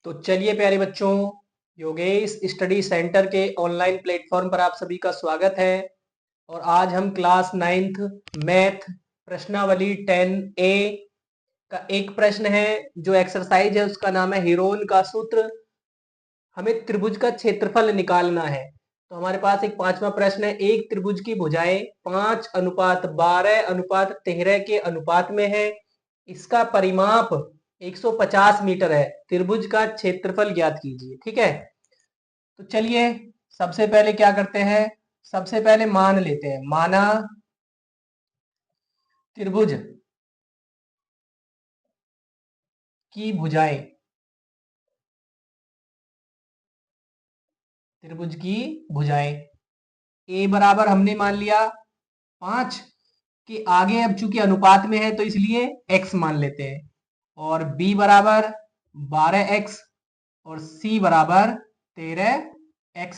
तो चलिए प्यारे बच्चों, योगेश स्टडी सेंटर के ऑनलाइन प्लेटफॉर्म पर आप सभी का स्वागत है। और आज हम क्लास 9th मैथ प्रश्नावली 10A का एक प्रश्न है। जो एक्सरसाइज है उसका नाम है हीरोन का सूत्र। हमें त्रिभुज का क्षेत्रफल निकालना है। तो हमारे पास एक पांचवा प्रश्न है। एक त्रिभुज की भुजाएं 5:12:13 के अनुपात में है। इसका परिमाप 150 मीटर है। त्रिभुज का क्षेत्रफल ज्ञात कीजिए। ठीक है, तो चलिए सबसे पहले क्या करते हैं। सबसे पहले मान लेते हैं। माना त्रिभुज की भुजाएं, त्रिभुज की भुजाएं ए बराबर हमने मान लिया 5 के आगे, अब चूंकि अनुपात में है तो इसलिए x मान लेते हैं। और b बराबर 12x और c बराबर 13x।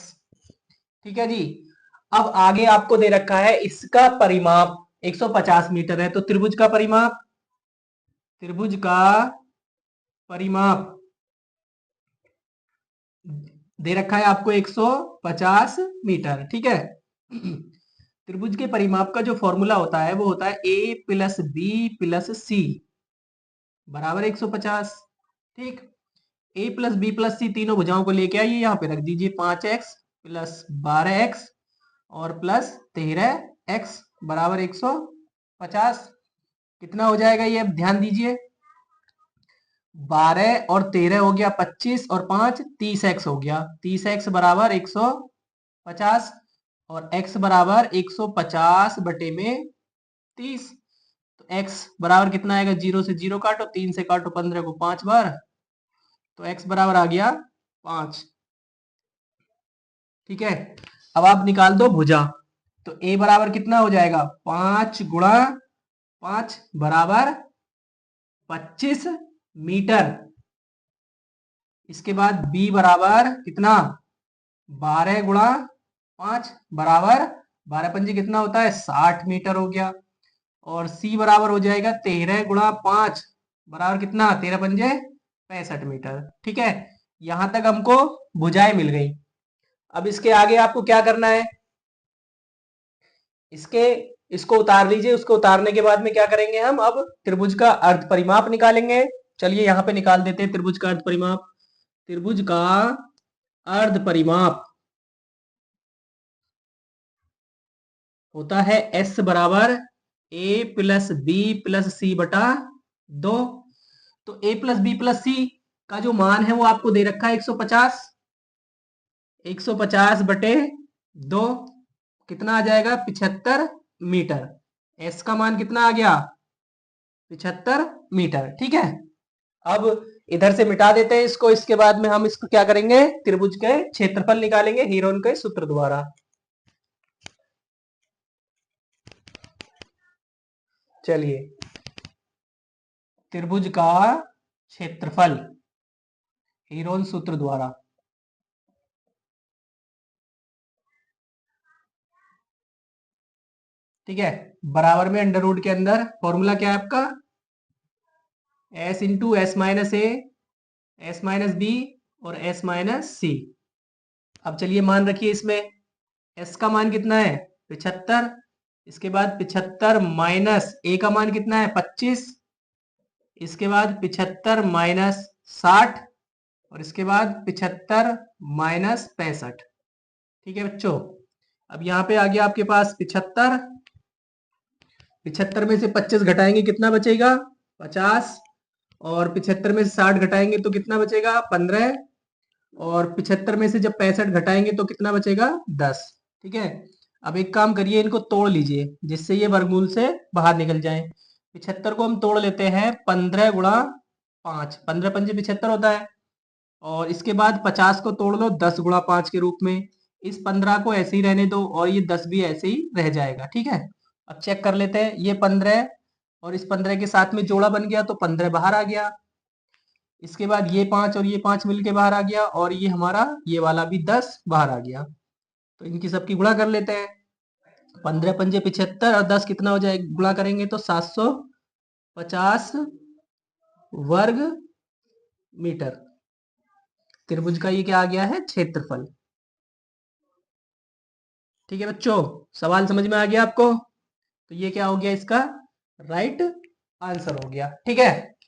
ठीक है जी। अब आगे आपको दे रखा है इसका परिमाप 150 मीटर है। तो त्रिभुज का परिमाप दे रखा है आपको 150 मीटर। ठीक है। त्रिभुज के परिमाप का जो फॉर्मूला होता है वो होता है a प्लस बी प्लस सी बराबर 150। ठीक, a प्लस बी प्लस सी तीनों भुजाओं को लेके आइए, यहाँ पे रख दीजिए 5x प्लस 12x और प्लस 13x बराबर 150। कितना हो जाएगा ये, अब ध्यान दीजिए। 12 और 13 हो गया 25 और 5 30x हो गया। 30x बराबर 150 और x बराबर 150 बटे में 30। तो x बराबर कितना आएगा, 0 से 0 काटो, 3 से काटो 15 को 5 बार, तो x बराबर आ गया 5। ठीक है, अब आप निकाल दो भुजा। तो a बराबर कितना हो जाएगा, 5 गुणा 5 बराबर 25 मीटर। इसके बाद b बराबर कितना, 12 गुणा 5 बराबर 12 पंजे कितना होता है, 60 मीटर हो गया। और c बराबर हो जाएगा 13 गुणा 5 बराबर कितना, 13 पंजे 65 मीटर। ठीक है, यहां तक हमको भुजाएं मिल गई। अब इसके आगे आपको क्या करना है, इसको उतार लीजिए। उसको उतारने के बाद में क्या करेंगे हम, अब त्रिभुज का अर्ध परिमाप निकालेंगे। चलिए यहां पे निकाल देते हैं त्रिभुज का अर्ध परिमाप। त्रिभुज का अर्ध परिमाप होता है S बराबर a प्लस बी प्लस सी बटा 2। तो a प्लस बी प्लस सी का जो मान है वो आपको दे रखा है 150। 150 बटे 2 कितना आ जाएगा, 75 मीटर। S का मान कितना आ गया, 75 मीटर। ठीक है, अब इधर से मिटा देते हैं इसको। इसके बाद में हम इसको क्या करेंगे, त्रिभुज के क्षेत्रफल निकालेंगे हीरोन के सूत्र द्वारा। चलिए, त्रिभुज का क्षेत्रफल हीरोन सूत्र द्वारा। ठीक है, बराबर में अंडर रूट के अंदर फॉर्मूला क्या है आपका, s इंटू एस माइनस ए, एस माइनस बी और एस माइनस सी। अब चलिए मान रखिए इसमें, s का मान कितना है 75। इसके बाद 75 माइनस a का मान कितना है 25। इसके बाद 75 माइनस 60 और इसके बाद 75 माइनस 65। ठीक है बच्चों, अब यहाँ पे आ गया आपके पास 75। 75 में से 25 घटाएंगे कितना बचेगा, 50। और 75 में से 60 घटाएंगे तो कितना बचेगा, 15। और 75 में से जब 65 घटाएंगे तो कितना बचेगा, 10। ठीक है, अब एक काम करिए, इनको तोड़ लीजिए जिससे ये वर्गमूल से बाहर निकल जाए। 75 को हम तोड़ लेते हैं 15 गुणा 5, 15 पंजे 75 होता है। और इसके बाद 50 को तोड़ लो 10 गुणा 5 के रूप में। इस 15 को ऐसे ही रहने दो और ये 10 भी ऐसे ही रह जाएगा। ठीक है, अब चेक कर लेते हैं। ये 15 और इस 15 के साथ में जोड़ा बन गया तो 15 बाहर आ गया। इसके बाद ये 5 और ये 5 मिलके बाहर आ गया और ये हमारा ये वाला भी 10 बाहर आ गया। तो इनकी सबकी गुणा कर लेते हैं। 15 पंजे 75 और 10 कितना हो जाएगा, गुणा करेंगे तो 750 वर्ग मीटर। त्रिभुज का ये क्या आ गया है, क्षेत्रफल। ठीक है बच्चों, सवाल समझ में आ गया आपको? तो ये क्या हो गया, इसका राइट आंसर हो गया। ठीक है।